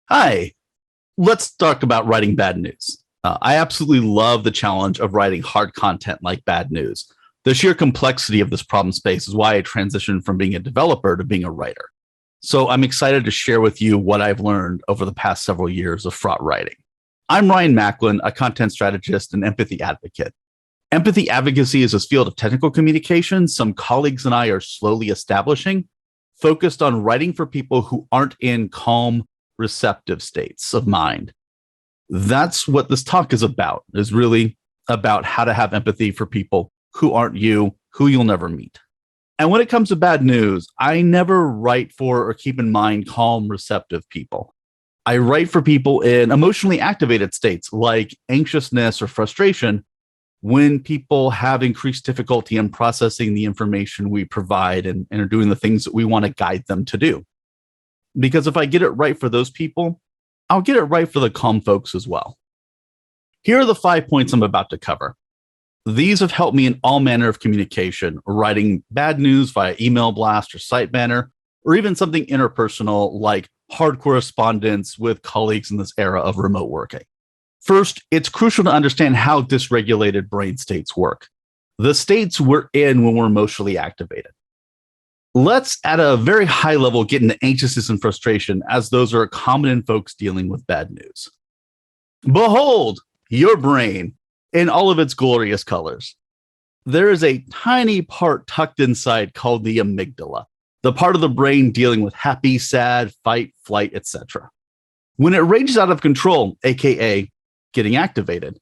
Hi, let's talk about writing bad news. I absolutely love the challenge of writing hard content like bad news. The sheer complexity of this problem space is why I transitioned from being a developer to being a writer. So I'm excited to share with you what I've learned over the past several years of fraught writing. I'm Ryan Macklin, a content strategist and empathy advocate. Empathy advocacy is a field of technical communication some colleagues and I are slowly establishing, focused on writing for people who aren't in calm, receptive states of mind. That's what this talk is really about how to have empathy for people who aren't you, who you'll never meet. And when it comes to bad news, I never write for or keep in mind calm, receptive people. I write for people in emotionally activated states like anxiousness or frustration when people have increased difficulty in processing the information we provide and are doing the things that we want to guide them to do. Because if I get it right for those people, I'll get it right for the calm folks as well. Here are the 5 points I'm about to cover. These have helped me in all manner of communication, writing bad news via email blast or site banner, or even something interpersonal like hard correspondence with colleagues in this era of remote working. First, it's crucial to understand how dysregulated brain states work, the states we're in when we're emotionally activated. Let's, at a very high level, get into anxiousness and frustration, as those are common in folks dealing with bad news. Behold, your brain in all of its glorious colors. There is a tiny part tucked inside called the amygdala, the part of the brain dealing with happy, sad, fight, flight, etc. When it rages out of control, aka getting activated,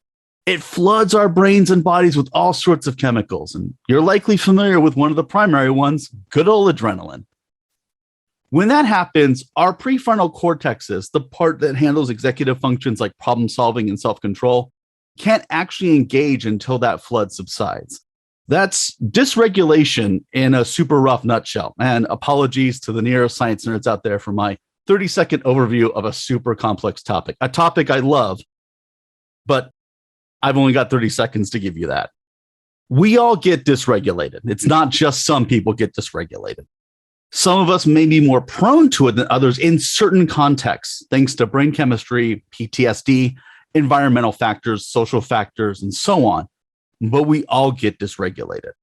it floods our brains and bodies with all sorts of chemicals, and you're likely familiar with one of the primary ones, good old adrenaline. When that happens, our prefrontal cortexes, the part that handles executive functions like problem solving and self-control, can't actually engage until that flood subsides. That's dysregulation in a super rough nutshell. And apologies to the neuroscience nerds out there for my 30-second overview of a super complex topic, a topic I love, but I've only got 30 seconds to give you that. We all get dysregulated. It's not just some people get dysregulated. Some of us may be more prone to it than others in certain contexts, thanks to brain chemistry, PTSD, environmental factors, social factors, and so on. But we all get dysregulated.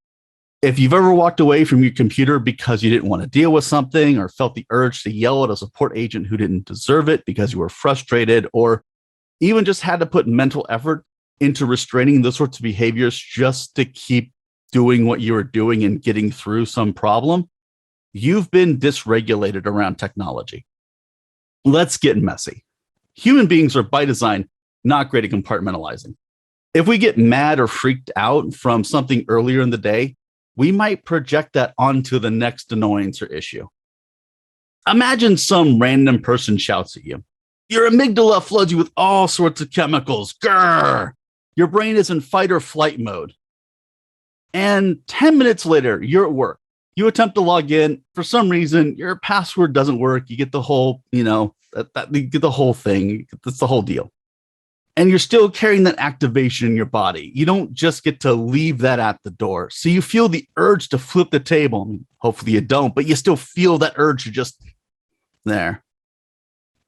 If you've ever walked away from your computer because you didn't want to deal with something or felt the urge to yell at a support agent who didn't deserve it because you were frustrated, or even just had to put mental effort into restraining those sorts of behaviors just to keep doing what you were doing and getting through some problem, you've been dysregulated around technology. Let's get messy. Human beings are by design not great at compartmentalizing. If we get mad or freaked out from something earlier in the day, we might project that onto the next annoyance or issue. Imagine some random person shouts at you. Your amygdala floods you with all sorts of chemicals. Grrr! Your brain is in fight or flight mode. And 10 minutes later, you're at work. You attempt to log in. For some reason, your password doesn't work. You get the whole, you get the whole thing. That's the whole deal. And you're still carrying that activation in your body. You don't just get to leave that at the door. So you feel the urge to flip the table. I mean, hopefully you don't, but you still feel that urge to just there.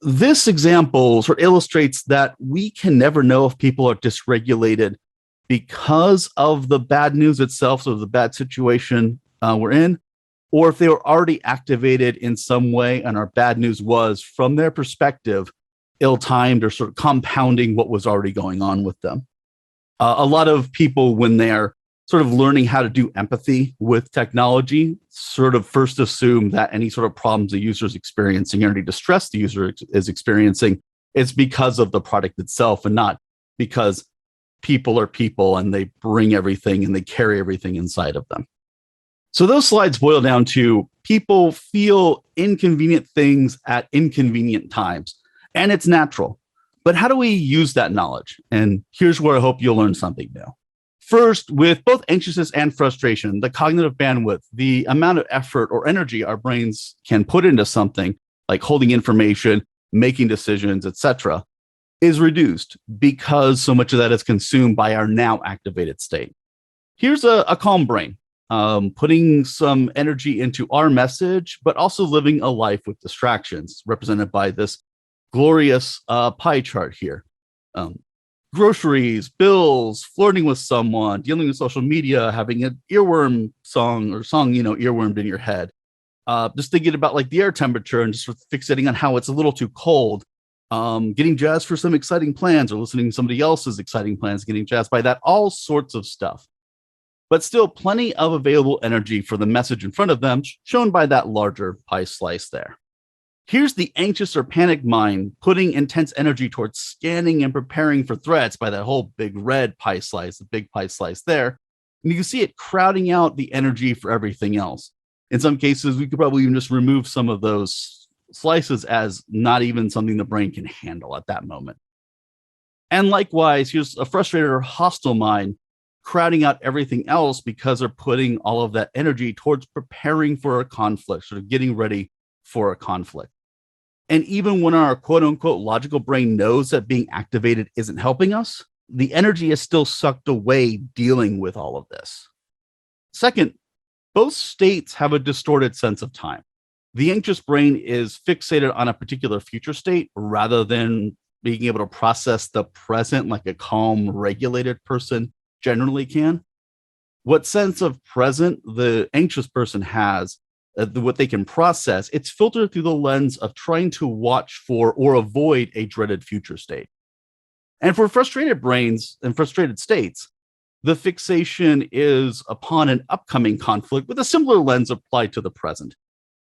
This example sort of illustrates that we can never know if people are dysregulated because of the bad news itself, so the bad situation we're in, or if they were already activated in some way and our bad news was, from their perspective, ill-timed or sort of compounding what was already going on with them. A lot of people, when they're sort of learning how to do empathy with technology, sort of first assume that any sort of problems the user is experiencing or any distress the user is experiencing is because of the product itself and not because people are people and they bring everything and they carry everything inside of them. So those slides boil down to people feel inconvenient things at inconvenient times. And it's natural. But how do we use that knowledge? And here's where I hope you'll learn something new. First, with both anxiousness and frustration, the cognitive bandwidth, the amount of effort or energy our brains can put into something like holding information, making decisions, etc., is reduced because so much of that is consumed by our now activated state. Here's a calm brain, putting some energy into our message, but also living a life with distractions, represented by this glorious pie chart here. Um, Groceries, bills, flirting with someone, dealing with social media, having an earworm song, earwormed in your head. Just thinking about like the air temperature and just fixating on how it's a little too cold. Getting jazzed for some exciting plans or listening to somebody else's exciting plans, getting jazzed by that, all sorts of stuff. But still plenty of available energy for the message in front of them, shown by that larger pie slice there. Here's the anxious or panicked mind putting intense energy towards scanning and preparing for threats by that whole big red pie slice, the big pie slice there. And you can see it crowding out the energy for everything else. In some cases, we could probably even just remove some of those slices as not even something the brain can handle at that moment. And likewise, here's a frustrated or hostile mind crowding out everything else because they're putting all of that energy towards preparing for a conflict, sort of getting ready for a conflict. And even when our quote unquote logical brain knows that being activated isn't helping us, the energy is still sucked away dealing with all of this. Second, both states have a distorted sense of time. The anxious brain is fixated on a particular future state rather than being able to process the present like a calm, regulated person generally can. What sense of present the anxious person has, what they can process, it's filtered through the lens of trying to watch for or avoid a dreaded future state. And for frustrated brains and frustrated states, the fixation is upon an upcoming conflict with a similar lens applied to the present.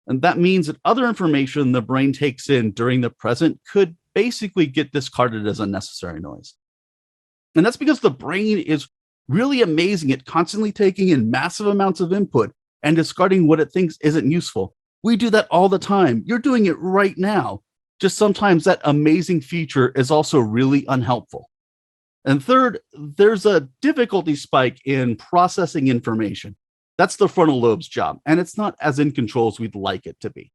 And that means that other information the brain takes in during the present could basically get discarded as unnecessary noise. And that's because the brain is really amazing at constantly taking in massive amounts of input and discarding what it thinks isn't useful. We do that all the time. You're doing it right now. Just sometimes that amazing feature is also really unhelpful. And third, there's a difficulty spike in processing information. That's the frontal lobe's job, and it's not as in control as we'd like it to be.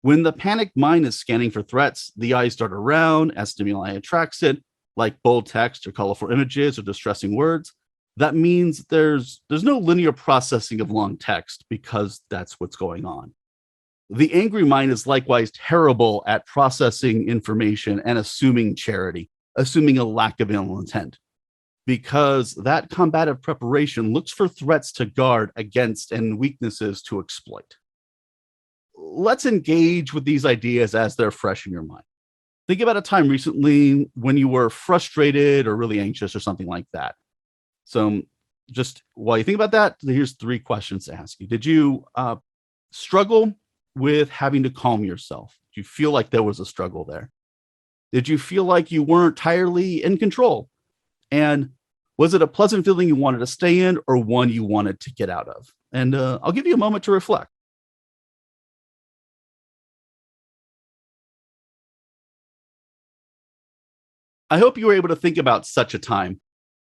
When the panicked mind is scanning for threats, the eyes dart around as stimuli attracts it, like bold text or colorful images or distressing words. That means there's no linear processing of long text because that's what's going on. The angry mind is likewise terrible at processing information and assuming charity, assuming a lack of ill intent, because that combative preparation looks for threats to guard against and weaknesses to exploit. Let's engage with these ideas as they're fresh in your mind. Think about a time recently when you were frustrated or really anxious or something like that. So just while you think about that, here's 3 questions to ask you. Did you struggle with having to calm yourself? Do you feel like there was a struggle there? Did you feel like you weren't entirely in control? And was it a pleasant feeling you wanted to stay in or one you wanted to get out of? And I'll give you a moment to reflect. I hope you were able to think about such a time.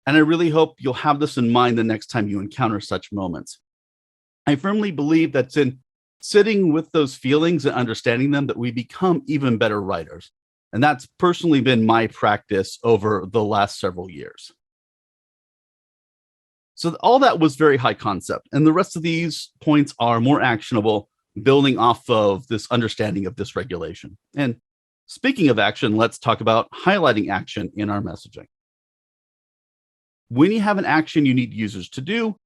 And I really hope you'll have this in mind the next time you encounter such moments. I firmly believe that's in sitting with those feelings and understanding them that we become even better writers. And that's personally been my practice over the last several years. So all that was very high concept. And the rest of these points are more actionable, building off of this understanding of dysregulation. And speaking of action, let's talk about highlighting action in our messaging. When you have an action you need users to do,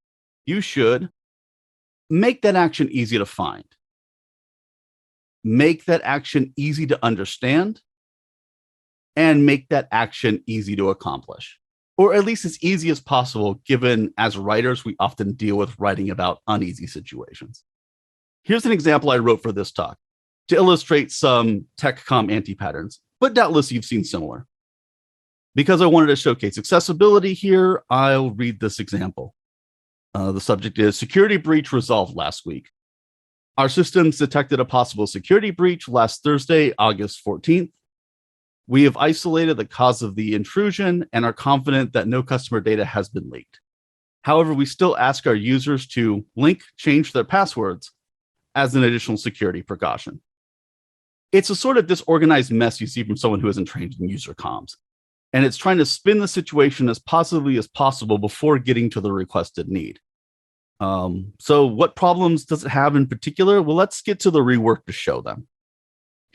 you should make that action easy to find, make that action easy to understand, and make that action easy to accomplish, or at least as easy as possible, given as writers, we often deal with writing about uneasy situations. Here's an example I wrote for this talk to illustrate some tech-com anti-patterns, but doubtless you've seen similar. Because I wanted to showcase accessibility here, I'll read this example. The subject is security breach resolved last week. Our systems detected a possible security breach last Thursday, August 14th. We have isolated the cause of the intrusion and are confident that no customer data has been leaked. However, we still ask our users to change their passwords as an additional security precaution. It's a sort of disorganized mess you see from someone who isn't trained in user comms. And it's trying to spin the situation as positively as possible before getting to the requested need. So what problems does it have in particular? Well, let's get to the rework to show them.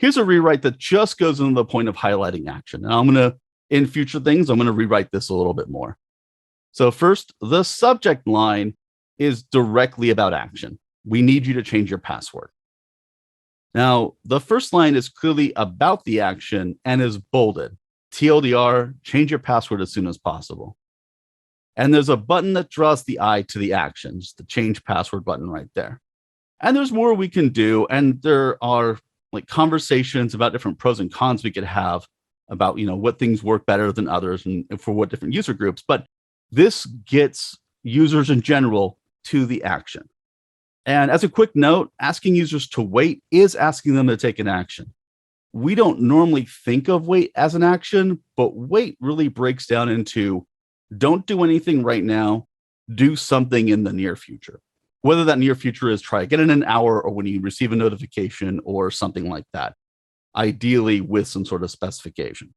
Here's a rewrite that just goes into the point of highlighting action. And in future things, I'm going to rewrite this a little bit more. So first, the subject line is directly about action. We need you to change your password. Now, the first line is clearly about the action and is bolded. TLDR, change your password as soon as possible. And there's a button that draws the eye to the action, just the change password button right there. And there's more we can do. And there are like conversations about different pros and cons we could have about, what things work better than others and for what different user groups. But this gets users in general to the action. And as a quick note, asking users to wait is asking them to take an action. We don't normally think of wait as an action, but wait really breaks down into don't do anything right now, do something in the near future. Whether that near future is try again in an hour or when you receive a notification or something like that, ideally with some sort of specification.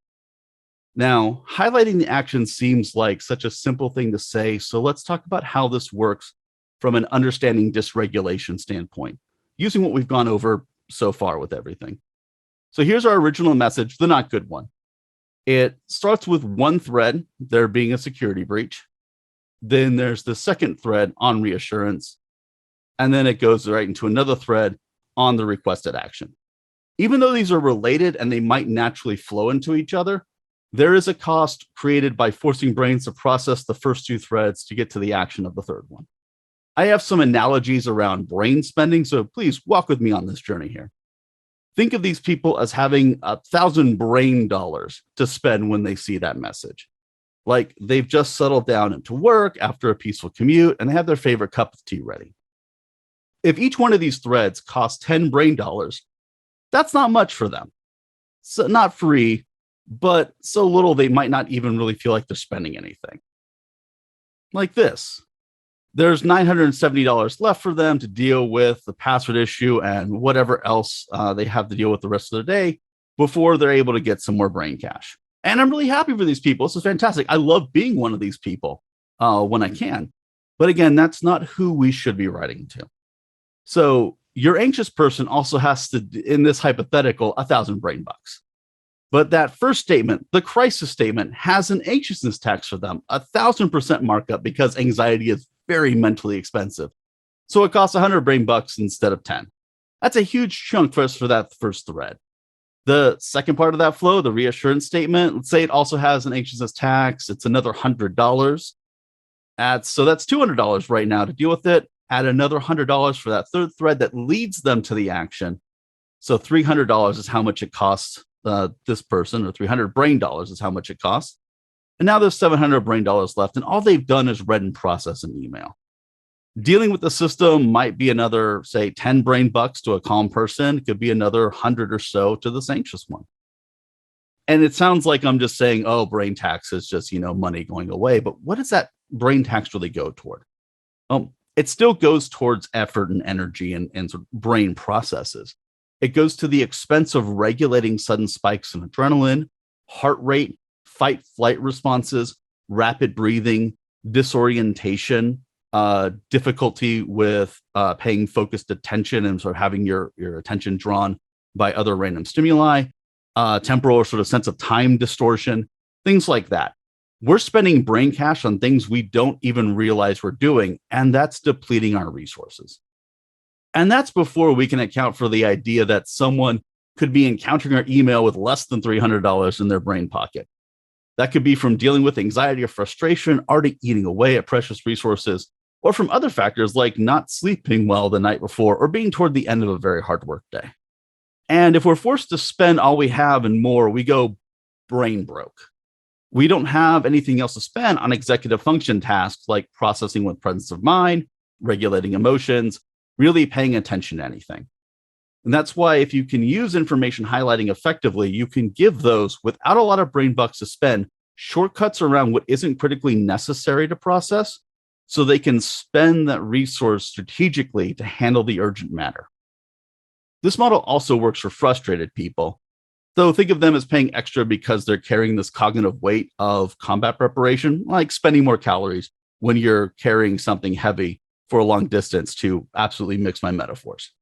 Now, highlighting the action seems like such a simple thing to say, so let's talk about how this works from an understanding dysregulation standpoint, using what we've gone over so far with everything. So here's our original message, the not good one. It starts with one thread, there being a security breach. Then there's the second thread on reassurance. And then it goes right into another thread on the requested action. Even though these are related and they might naturally flow into each other, there is a cost created by forcing brains to process the first two threads to get to the action of the third one. I have some analogies around brain spending, so please walk with me on this journey here. Think of these people as having 1,000 brain dollars to spend when they see that message. Like they've just settled down into work after a peaceful commute and they have their favorite cup of tea ready. If each one of these threads costs 10 brain dollars, that's not much for them. So not free, but so little they might not even really feel like they're spending anything. Like this. There's $970 left for them to deal with the password issue and whatever else they have to deal with the rest of their day before they're able to get some more brain cash. And I'm really happy for these people. This is fantastic. I love being one of these people when I can. But again, that's not who we should be writing to. So your anxious person also has to, in this hypothetical, 1,000 brain bucks. But that first statement, the crisis statement, has an anxiousness tax for them, 1,000% markup because anxiety is very mentally expensive. So it costs 100 brain bucks instead of 10. That's a huge chunk for us for that first thread. The second part of that flow, the reassurance statement, let's say it also has an anxiousness tax. It's another $100. So that's $200 right now to deal with it. Add another $100 for that third thread that leads them to the action. So $300 is how much it costs this person, or 300 brain dollars is how much it costs. And now there's 700 brain dollars left, and all they've done is read and process an email. Dealing with the system might be another, say, 10 brain bucks to a calm person. It could be another 100 or so to this anxious one. And it sounds like I'm just saying, oh, brain tax is just, money going away. But what does that brain tax really go toward? It still goes towards effort and energy and sort of brain processes. It goes to the expense of regulating sudden spikes in adrenaline, heart rate, fight-flight responses, rapid breathing, disorientation, difficulty with paying focused attention and sort of having your attention drawn by other random stimuli, temporal or sort of sense of time distortion, things like that. We're spending brain cash on things we don't even realize we're doing, and that's depleting our resources. And that's before we can account for the idea that someone could be encountering our email with less than $300 in their brain pocket. That could be from dealing with anxiety or frustration, already eating away at precious resources, or from other factors like not sleeping well the night before or being toward the end of a very hard work day. And if we're forced to spend all we have and more, we go brain broke. We don't have anything else to spend on executive function tasks like processing with presence of mind, regulating emotions, really paying attention to anything. And that's why if you can use information highlighting effectively, you can give those without a lot of brain bucks to spend shortcuts around what isn't critically necessary to process so they can spend that resource strategically to handle the urgent matter. This model also works for frustrated people, though think of them as paying extra because they're carrying this cognitive weight of combat preparation, like spending more calories when you're carrying something heavy for a long distance, to absolutely mix my metaphors.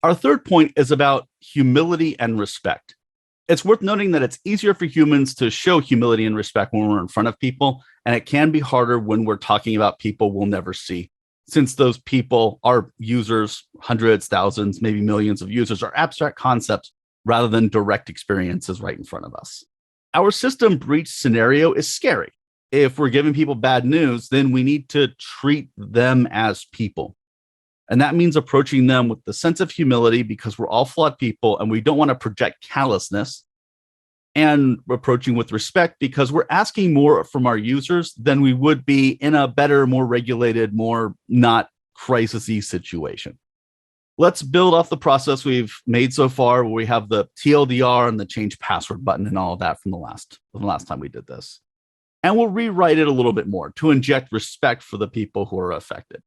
Our third point is about humility and respect. It's worth noting that it's easier for humans to show humility and respect when we're in front of people, and it can be harder when we're talking about people we'll never see, since those people are users, hundreds, thousands, maybe millions of users, are abstract concepts rather than direct experiences right in front of us. Our system breach scenario is scary. If we're giving people bad news, then we need to treat them as people. And that means approaching them with the sense of humility because we're all flawed people and we don't want to project callousness, and approaching with respect because we're asking more from our users than we would be in a better, more regulated, more not crisis-y situation. Let's build off the process we've made so far, where we have the TLDR and the change password button and all of that from the last time we did this. And we'll rewrite it a little bit more to inject respect for the people who are affected.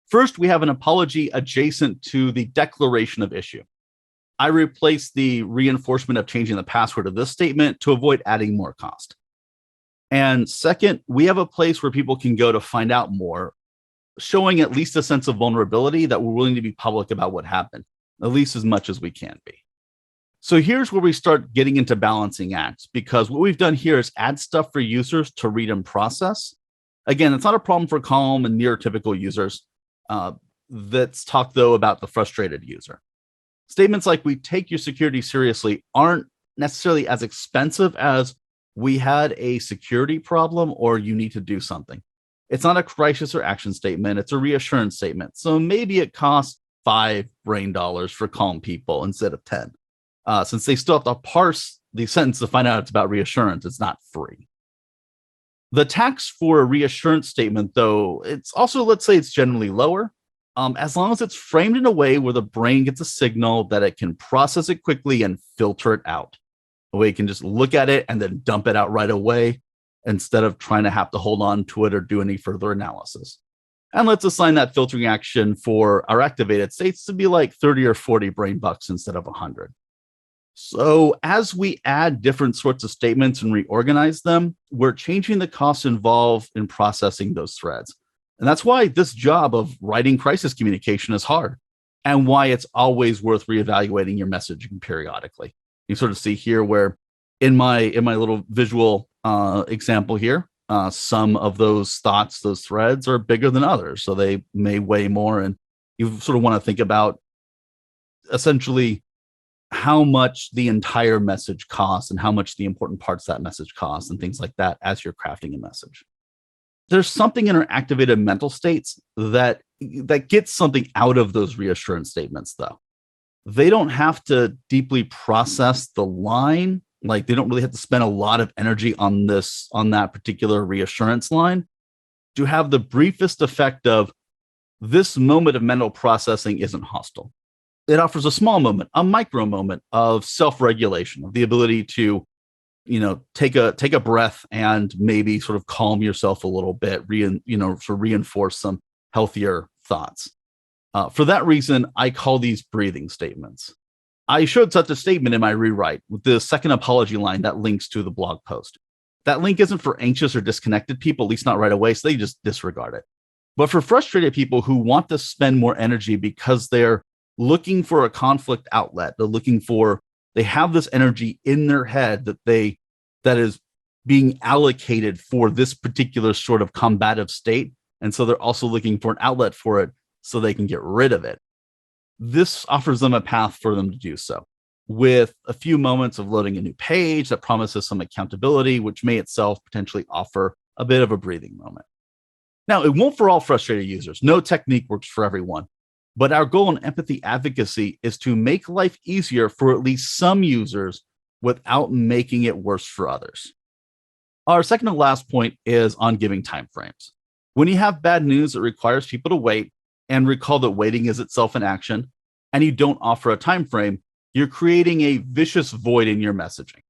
First, we have an apology adjacent to the declaration of issue. I replaced the reinforcement of changing the password of this statement to avoid adding more cost. And second, we have a place where people can go to find out more, showing at least a sense of vulnerability that we're willing to be public about what happened, at least as much as we can be. So here's where we start getting into balancing acts, because what we've done here is add stuff for users to read and process. Again, it's not a problem for calm and neurotypical users. Let's talk, though, about the frustrated user. Statements like "we take your security seriously" aren't necessarily as expensive as "we had a security problem" or "you need to do something." It's not a crisis or action statement. It's a reassurance statement. So maybe it costs $5 brain dollars for calm people instead of 10. Since they still have to parse the sentence to find out it's about reassurance, it's not free. The tax for a reassurance statement, though, it's also, let's say, it's generally lower, as long as it's framed in a way where the brain gets a signal that it can process it quickly and filter it out. A way it can just look at it and then dump it out right away instead of trying to have to hold on to it or do any further analysis. And let's assign that filtering action for our activated states to be like 30 or 40 brain bucks instead of 100. So as we add different sorts of statements and reorganize them, we're changing the costs involved in processing those threads. And that's why this job of writing crisis communication is hard, and why it's always worth reevaluating your messaging periodically. You sort of see here where in my little visual example here, some of those thoughts, those threads are bigger than others. So they may weigh more, and you sort of want to think about essentially how much the entire message costs and how much the important parts of that message cost and things like that as you're crafting a message. There's something in our activated mental states that gets something out of those reassurance statements, though. They don't have to deeply process the line. Like, they don't really have to spend a lot of energy on that particular reassurance line to have the briefest effect of this moment of mental processing isn't hostile. It offers a small moment, a micro moment of self-regulation, of the ability to, take a breath and maybe sort of calm yourself a little bit, reinforce some healthier thoughts. For that reason, I call these breathing statements. I showed such a statement in my rewrite with the second apology line that links to the blog post. That link isn't for anxious or disconnected people, at least not right away, so they just disregard it. But for frustrated people who want to spend more energy because they're looking for a conflict outlet, they have this energy in their head that is being allocated for this particular sort of combative state. And so they're also looking for an outlet for it so they can get rid of it. This offers them a path for them to do so, with a few moments of loading a new page that promises some accountability, which may itself potentially offer a bit of a breathing moment. Now, it won't for all frustrated users. No technique works for everyone. But our goal in empathy advocacy is to make life easier for at least some users without making it worse for others. Our second and last point is on giving timeframes. When you have bad news that requires people to wait, and recall that waiting is itself an action, and you don't offer a time frame, you're creating a vicious void in your messaging.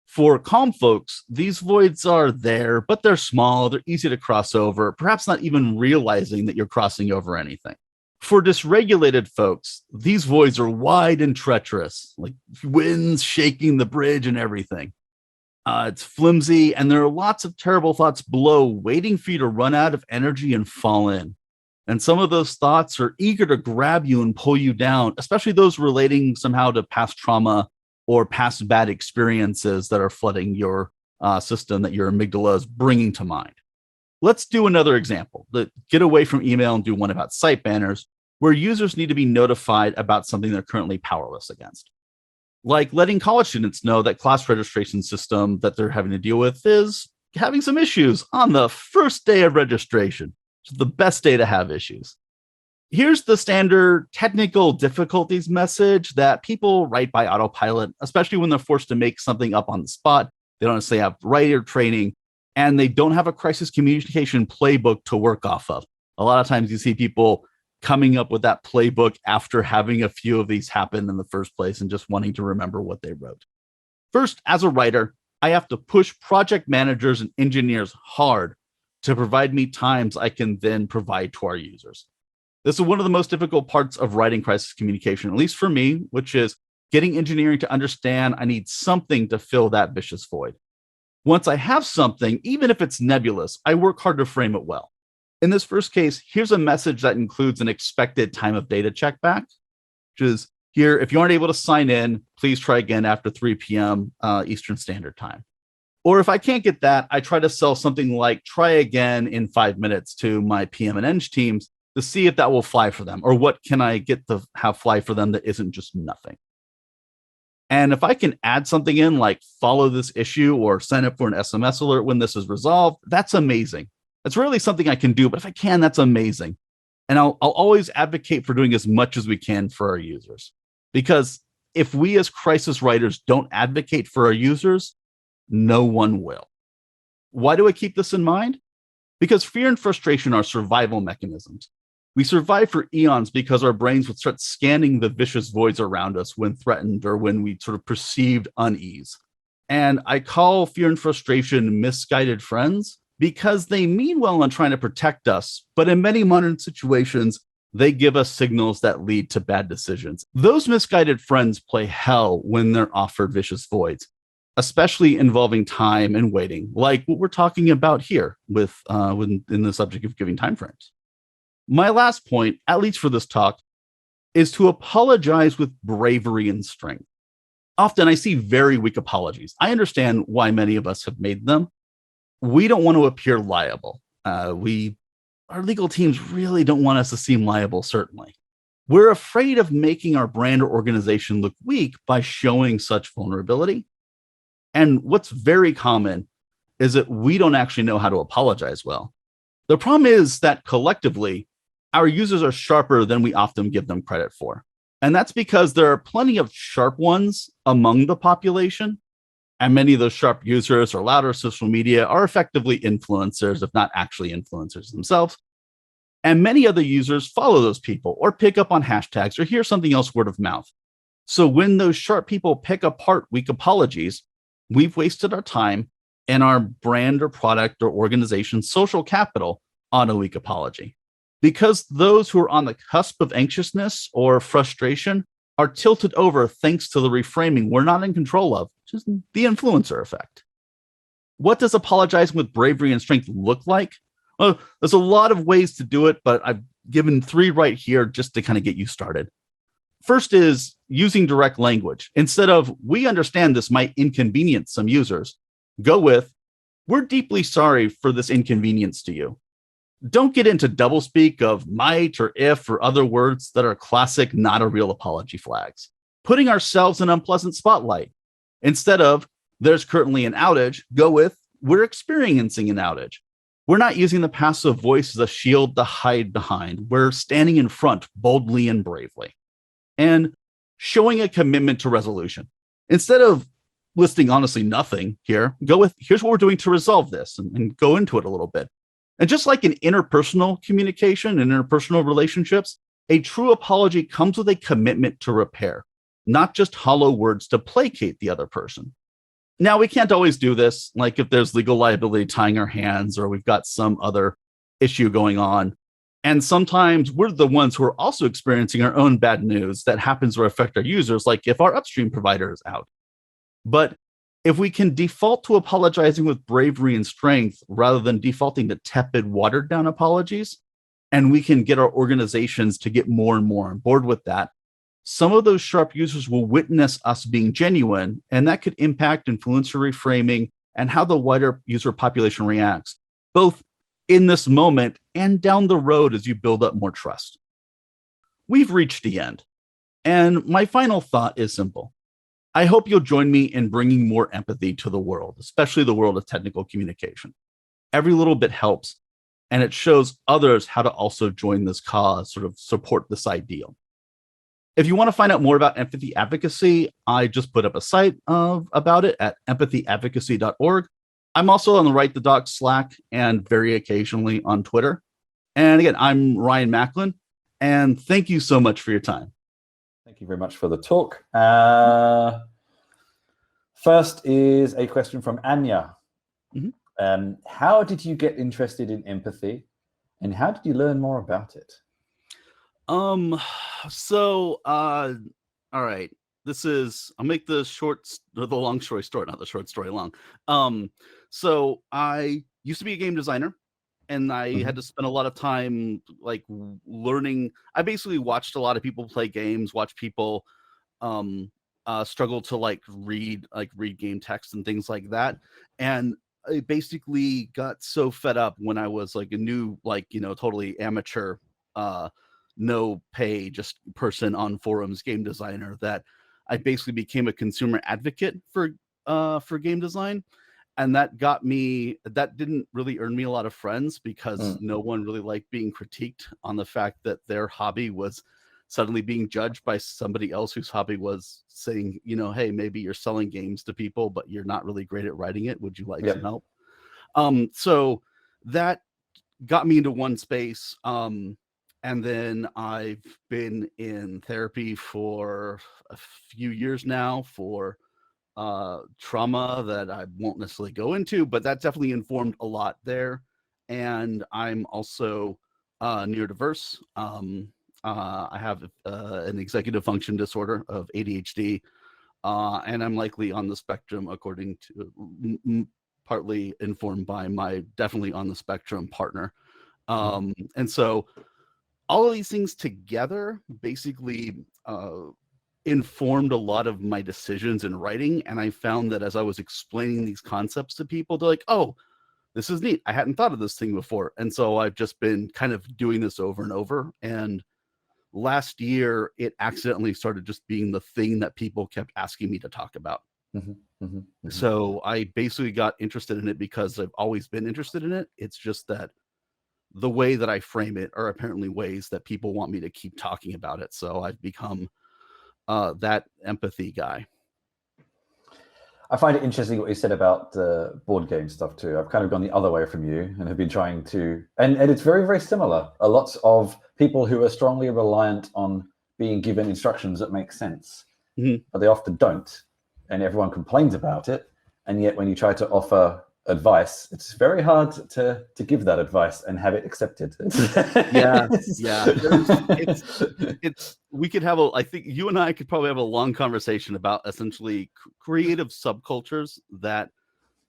For calm folks, these voids are there, but they're small, they're easy to cross over, perhaps not even realizing that you're crossing over anything. For dysregulated folks, these voids are wide and treacherous, like winds shaking the bridge and everything. It's flimsy, and there are lots of terrible thoughts below waiting for you to run out of energy and fall in. And some of those thoughts are eager to grab you and pull you down, especially those relating somehow to past trauma or past bad experiences that are flooding your system that your amygdala is bringing to mind. Let's do another example. Get away from email and do one about site banners, where users need to be notified about something they're currently powerless against. Like letting college students know that class registration system that they're having to deal with is having some issues on the first day of registration. It's the best day to have issues. Here's the standard technical difficulties message that people write by autopilot, especially when they're forced to make something up on the spot. They don't necessarily have writer training, and they don't have a crisis communication playbook to work off of. A lot of times you see people coming up with that playbook after having a few of these happen in the first place and just wanting to remember what they wrote. First, as a writer, I have to push project managers and engineers hard to provide me times I can then provide to our users. This is one of the most difficult parts of writing crisis communication, at least for me, which is getting engineering to understand I need something to fill that vicious void. Once I have something, even if it's nebulous, I work hard to frame it well. In this first case, here's a message that includes an expected time of data check back, which is here, if you aren't able to sign in, please try again after 3 p.m. Eastern Standard Time. Or if I can't get that, I try to sell something like try again in 5 minutes to my PM and Eng teams to see if that will fly for them, or what can I get to have fly for them that isn't just nothing. And if I can add something in like follow this issue or sign up for an SMS alert when this is resolved, that's amazing. It's really something I can do, but if I can, that's amazing. And I'll always advocate for doing as much as we can for our users. Because if we as crisis writers don't advocate for our users, no one will. Why do I keep this in mind? Because fear and frustration are survival mechanisms. We survive for eons because our brains would start scanning the vicious voids around us when threatened or when we sort of perceived unease. And I call fear and frustration misguided friends because they mean well in trying to protect us, but in many modern situations, they give us signals that lead to bad decisions. Those misguided friends play hell when they're offered vicious voids, especially involving time and waiting, like what we're talking about here with in the subject of giving timeframes. My last point, at least for this talk, is to apologize with bravery and strength. Often I see very weak apologies. I understand why many of us have made them. We don't want to appear liable. Our legal teams really don't want us to seem liable, certainly. We're afraid of making our brand or organization look weak by showing such vulnerability. And what's very common is that we don't actually know how to apologize well. The problem is that collectively, our users are sharper than we often give them credit for. And that's because there are plenty of sharp ones among the population. And many of those sharp users or louder social media are effectively influencers, if not actually influencers themselves. And many other users follow those people or pick up on hashtags or hear something else word of mouth. So when those sharp people pick apart weak apologies, we've wasted our time and our brand or product or organization social capital on a weak apology. Because those who are on the cusp of anxiousness or frustration are tilted over thanks to the reframing we're not in control of, which is the influencer effect. What does apologizing with bravery and strength look like? Well, there's a lot of ways to do it, but I've given 3 right here just to kind of get you started. First is using direct language. Instead of, we understand this might inconvenience some users, go with, we're deeply sorry for this inconvenience to you. Don't get into doublespeak of might or if or other words that are classic, not a real apology flags. Putting ourselves in an unpleasant spotlight. Instead of, there's currently an outage, go with, we're experiencing an outage. We're not using the passive voice as a shield to hide behind. We're standing in front boldly and bravely. And showing a commitment to resolution. Instead of listing honestly nothing here, go with, here's what we're doing to resolve this and go into it a little bit. And just like in interpersonal communication and interpersonal relationships, a true apology comes with a commitment to repair, not just hollow words to placate the other person. Now, we can't always do this, like if there's legal liability tying our hands or we've got some other issue going on. And sometimes we're the ones who are also experiencing our own bad news that happens to affect our users, like if our upstream provider is out. But if we can default to apologizing with bravery and strength rather than defaulting to tepid, watered down apologies, and we can get our organizations to get more and more on board with that, some of those sharp users will witness us being genuine, and that could impact influencer reframing and how the wider user population reacts, both in this moment and down the road as you build up more trust. We've reached the end, and my final thought is simple. I hope you'll join me in bringing more empathy to the world, especially the world of technical communication. Every little bit helps, and it shows others how to also join this cause, sort of support this ideal. If you want to find out more about empathy advocacy, I just put up a site about it at empathyadvocacy.org. I'm also on the Write the Docs Slack and very occasionally on Twitter. And again, I'm Ryan Macklin, and thank you so much for your time. Thank you very much for the talk. First is a question from Anya. How did you get interested in empathy, and how did you learn more about it? All right. I'll make the long story short, not the short story long. So I used to be a game designer, and I had to spend a lot of time like learning. I basically watched a lot of people play games, watch people struggle to read game text and things like that. And I basically got so fed up when I was like a new, totally amateur, no pay, just person on forums game designer, that I basically became a consumer advocate for game design. And that didn't really earn me a lot of friends, because no one really liked being critiqued on the fact that their hobby was suddenly being judged by somebody else whose hobby was saying, hey, maybe you're selling games to people, but you're not really great at writing it. Would you like some help? So that got me into one space. And then I've been in therapy for a few years now for trauma that I won't necessarily go into, but that definitely informed a lot there. And I'm also neurodiverse. I have an executive function disorder of ADHD, and I'm likely on the spectrum, according to partly informed by my definitely on the spectrum partner. And so all of these things together basically informed a lot of my decisions in writing. And I found that as I was explaining these concepts to people, they're like, oh, this is neat. I hadn't thought of this thing before. And so I've just been kind of doing this over and over. And last year, it accidentally started just being the thing that people kept asking me to talk about. So I basically got interested in it because I've always been interested in it. It's just that the way that I frame it are apparently ways that people want me to keep talking about it. So I've become that empathy guy. I find it interesting what you said about the board game stuff too. I've kind of gone the other way from you and have been trying to, and it's very, very similar. A lot of people who are strongly reliant on being given instructions that make sense, but they often don't. And everyone complains about it. And yet when you try to offer advice, it's very hard to give that advice and have it accepted. We could have I think you and I could probably have a long conversation about essentially creative subcultures that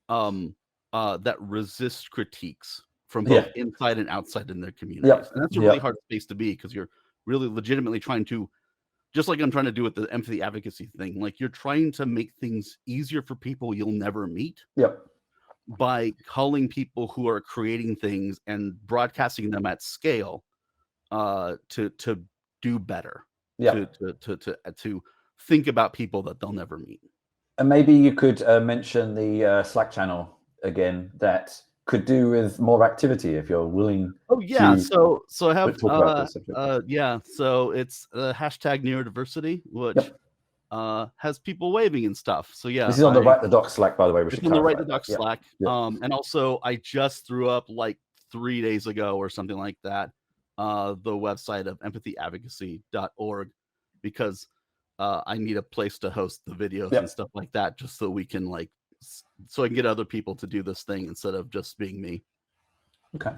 that resist critiques from both inside and outside in their communities. And that's a really hard space to be, because you're really legitimately trying to, just like I'm trying to do with the empathy advocacy thing, like you're trying to make things easier for people you'll never meet. By calling people who are creating things and broadcasting them at scale to do better, to think about people that they'll never meet. And maybe you could mention the Slack channel again that could do with more activity if you're willing. Oh yeah, so I have talk about this subject. So it's hashtag neurodiversity, which has people waving and stuff. So yeah, this is on the Write the Docs Slack, by the way. It's on the Write the Docs Slack. And also I just threw up like 3 days ago or something like that, the website of empathyadvocacy.org, because I need a place to host the videos and stuff like that, just so we can so I can get other people to do this thing instead of just being me. Okay.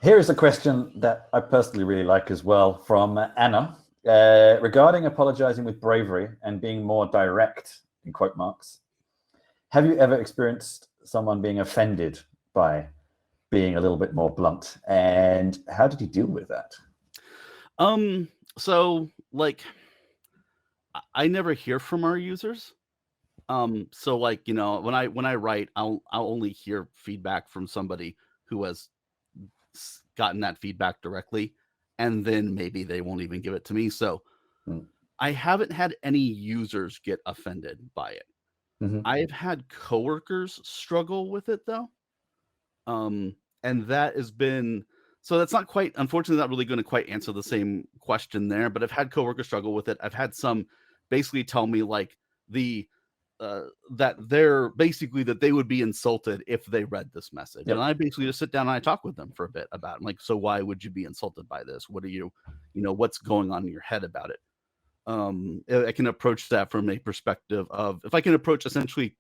Here is a question that I personally really like as well, from Anna. Regarding apologizing with bravery and being more direct, in quote marks, have you ever experienced someone being offended by being a little bit more blunt. And how did you deal with that? So like, I never hear from our users. So like, you know, when I write, I'll only hear feedback from somebody who has gotten that feedback directly, and then maybe they won't even give it to me. So I haven't had any users get offended by it. I've had coworkers struggle with it though. And that has been, so that's not quite, unfortunately, not really going to quite answer the same question there, but I've had coworkers struggle with it. I've had some basically tell me like that they're basically that they would be insulted if they read this message. And I basically just sit down and I talk with them for a bit about it. I'm like, so why would you be insulted by this? What are you know, what's going on in your head about it? I can approach that from a perspective of, if I can approach essentially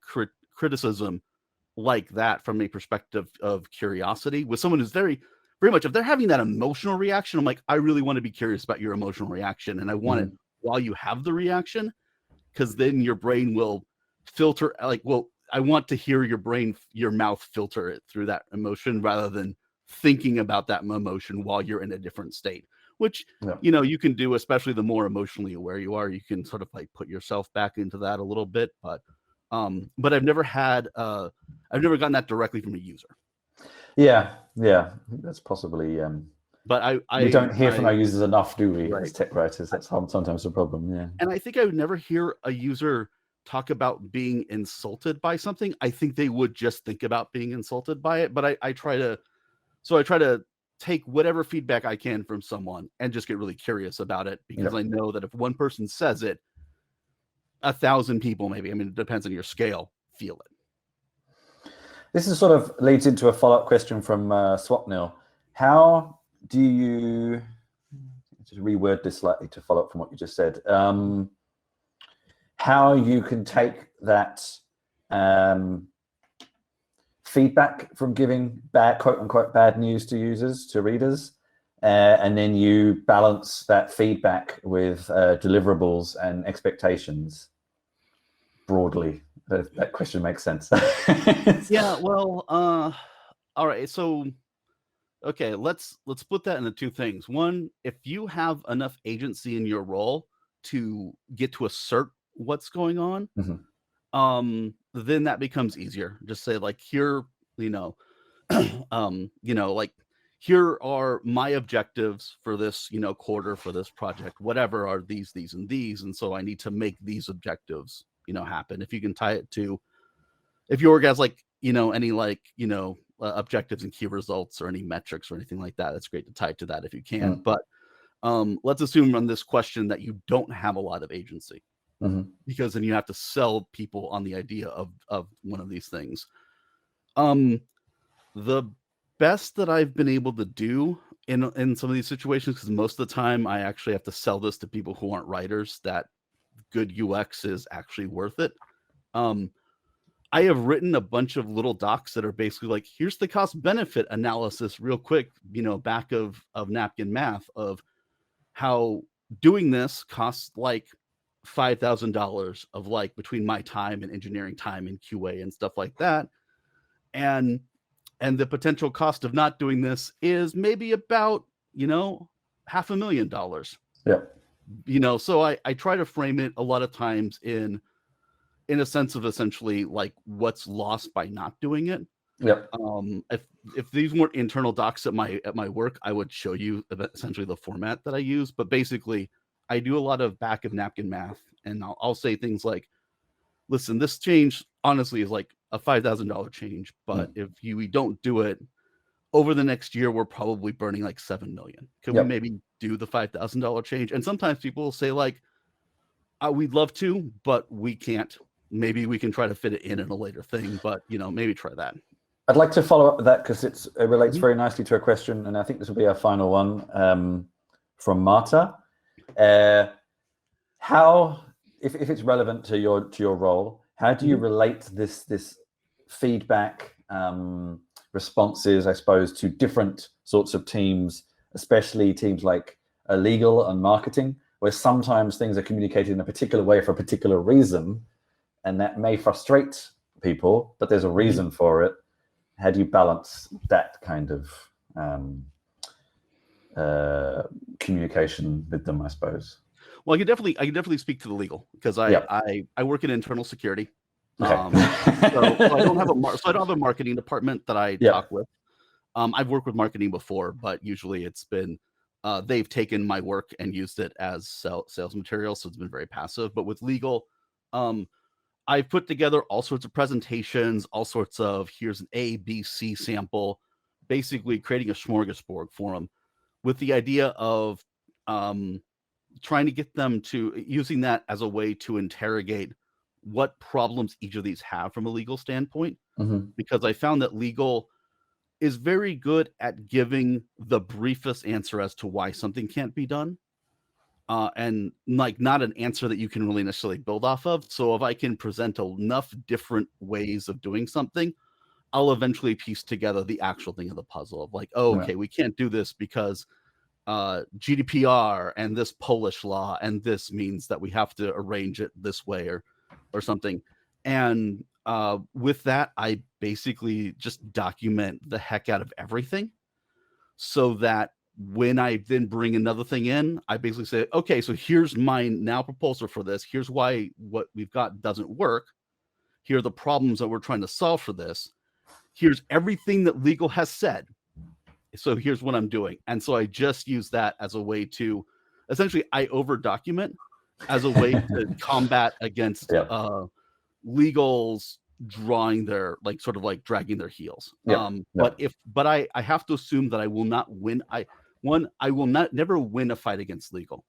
criticism like that from a perspective of curiosity with someone who's very much, if they're having that emotional reaction, I'm like, I really want to be curious about your emotional reaction. And I want it while you have the reaction, because then your brain will filter, like, well, I want to hear your mouth filter it through that emotion rather than thinking about that emotion while you're in a different state, which, you know, you can do, especially the more emotionally aware you are, you can sort of like put yourself back into that a little bit. But I've never gotten that directly from a user. Yeah, that's possibly. But we don't hear from our users enough, do we? Right. As tech writers, that's sometimes a problem. Yeah. And I think I would never hear a user talk about being insulted by something. I think they would just think about being insulted by it. But I try to take whatever feedback I can from someone and just get really curious about it, because I know that if one person says it, 1,000 people, maybe, I mean, it depends on your scale, feel it. This is sort of leads into a follow-up question from Swapnil. How do you, just reword this slightly to follow up from what you just said, how you can take that feedback from giving quote unquote bad news to users, to readers, and then you balance that feedback with deliverables and expectations broadly. That question makes sense. Yeah, well, all right. So, okay, let's split that into two things. One, if you have enough agency in your role to get to assert what's going on, then that becomes easier. Just say like, here, you know, like, here are my objectives for this, you know, quarter, for this project, whatever are these, and these. And so I need to make these objectives, you know, happen. If you can tie it to, if your org has like, you know, any like, you know, objectives and key results or any metrics or anything like that, that's great to tie to that if you can. But let's assume on this question that you don't have a lot of agency, because then you have to sell people on the idea of one of these things. The best that I've been able to do in some of these situations, because most of the time I actually have to sell this to people who aren't writers, that good UX is actually worth it. I have written a bunch of little docs that are basically like, here's the cost benefit analysis real quick, you know, back of napkin math of how doing this costs like $5,000 of like between my time and engineering time and QA and stuff like that. And the potential cost of not doing this is maybe about, you know, $500,000. Yeah. You know, so I try to frame it a lot of times in a sense of essentially like what's lost by not doing it. Yeah. If these weren't internal docs at my work, I would show you essentially the format that I use. But basically, I do a lot of back of napkin math, and I'll say things like, listen, this change honestly is like a $5,000 change, but if we don't do it over the next year, we're probably burning like $7 million. Can we maybe do the $5,000 change? And sometimes people will say like, we'd love to, but we can't. Maybe we can try to fit it in a later thing, but you know, maybe try that. I'd like to follow up with that because it relates very nicely to a question, and I think this will be our final one from Marta. How, if it's relevant to your role, how do you relate this feedback responses, I suppose, to different sorts of teams, especially teams like legal and marketing, where sometimes things are communicated in a particular way for a particular reason, and that may frustrate people, but there's a reason for it. you balance that kind of communication with them, I suppose? Well, I can definitely speak to the legal, because I work in internal security. Okay. So I don't have a marketing department that I talk with. I've worked with marketing before, but usually it's been they've taken my work and used it as sales material, so it's been very passive. But with legal, I've put together all sorts of presentations, all sorts of here's an A, B, C sample, basically creating a smorgasbord for them, with the idea of trying to get them to using that as a way to interrogate what problems each of these have from a legal standpoint. Because I found that legal is very good at giving the briefest answer as to why something can't be done. And like not an answer that you can really necessarily build off of. So if I can present enough different ways of doing something, I'll eventually piece together the actual thing of the puzzle of like, oh, okay, we can't do this because GDPR and this Polish law, and this means that we have to arrange it this way or something. And with that, I basically just document the heck out of everything, so that when I then bring another thing in, I basically say, okay, so here's my now proposal for this. Here's why what we've got doesn't work. Here are the problems that we're trying to solve for this. Here's everything that legal has said. So here's what I'm doing. And so I just use that as a way to, essentially, I over document as a way to combat against legals drawing their, like, sort of like dragging their heels. But I have to assume that I will not win. I will never win a fight against legal.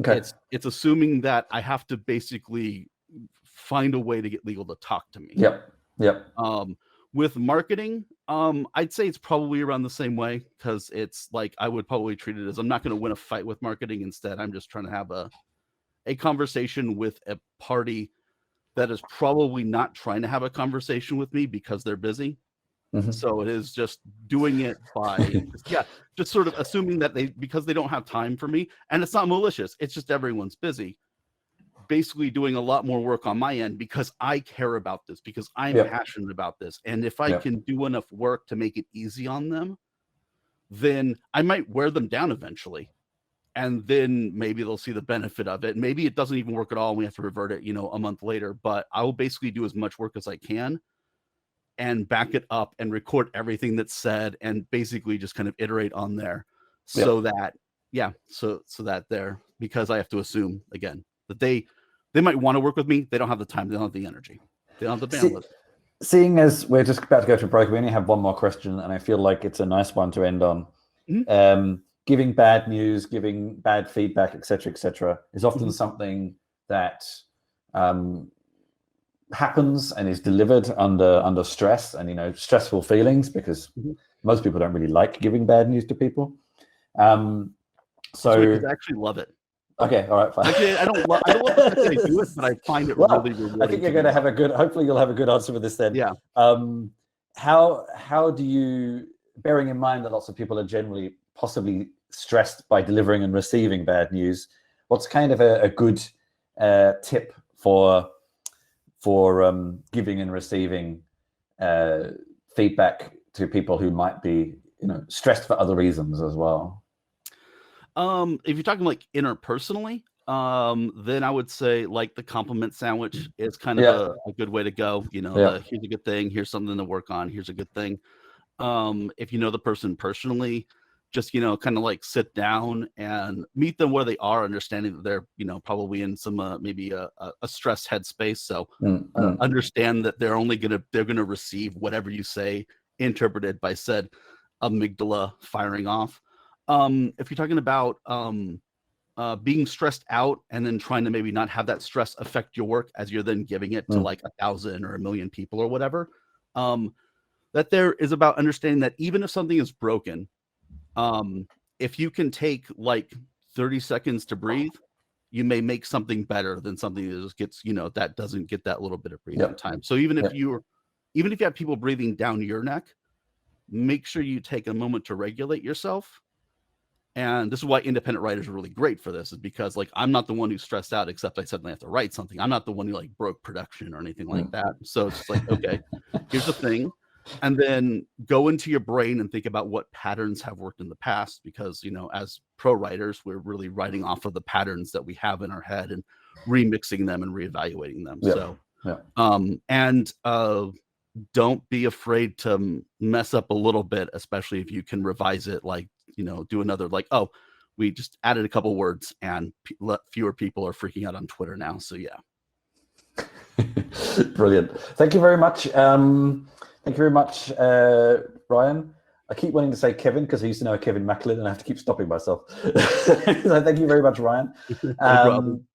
Okay. It's assuming that I have to basically find a way to get legal to talk to me. With marketing, I'd say it's probably around the same way, because it's like I would probably treat it as I'm not going to win a fight with marketing. Instead, I'm just trying to have a conversation with a party that is probably not trying to have a conversation with me because they're busy. So it is just doing it by just sort of assuming that because they don't have time for me, and it's not malicious, it's just everyone's busy, basically doing a lot more work on my end because I care about this, because I'm passionate about this. And if I can do enough work to make it easy on them, then I might wear them down eventually. And then maybe they'll see the benefit of it. Maybe it doesn't even work at all, and we have to revert it, a month later. But I will basically do as much work as I can and back it up and record everything that's said, and basically just kind of iterate on there so that they're, because I have to assume again that they might want to work with me. They don't have the time. They don't have the energy. They don't have the bandwidth. Seeing as we're just about to go to a break, we only have one more question, and I feel like it's a nice one to end on. Giving bad news, giving bad feedback, etc., is often something that happens and is delivered under stress and stressful feelings, because most people don't really like giving bad news to people. So I actually love it. Okay, all right, fine. Actually, I don't love the fact that I do it, but I find it really rewarding. I think you're going to have hopefully you'll have a good answer for this then. Yeah. How do you, bearing in mind that lots of people are generally possibly stressed by delivering and receiving bad news, what's kind of a good tip for giving and receiving feedback to people who might be stressed for other reasons as well? If you're talking like interpersonally, then I would say like the compliment sandwich is kind of a good way to go. Here's a good thing, here's something to work on, here's a good thing. If you know the person personally, just kind of like sit down and meet them where they are, understanding that they're probably in some maybe a stressed headspace. So understand that they're gonna receive whatever you say interpreted by said amygdala firing off. If you're talking about being stressed out and then trying to maybe not have that stress affect your work as you're then giving it to like 1,000 or 1,000,000 people or whatever, that there is about understanding that even if something is broken, if you can take like 30 seconds to breathe, you may make something better than something that just gets, that doesn't get that little bit of breathing time. So even if you have people breathing down your neck, make sure you take a moment to regulate yourself. And this is why independent writers are really great for this, is because like I'm not the one who's stressed out, except I suddenly have to write something. I'm not the one who like broke production or anything like that. So it's just like, okay, here's the thing. and then go into your brain and think about what patterns have worked in the past, because, as pro writers, we're really writing off of the patterns that we have in our head and remixing them and reevaluating them. Don't be afraid to mess up a little bit, especially if you can revise it, like, do another, like, oh, we just added a couple words and fewer people are freaking out on Twitter now. So yeah. Brilliant. Thank you very much. Ryan. I keep wanting to say Kevin because I used to know Kevin Macklin and I have to keep stopping myself. So thank you very much, Ryan. No problem.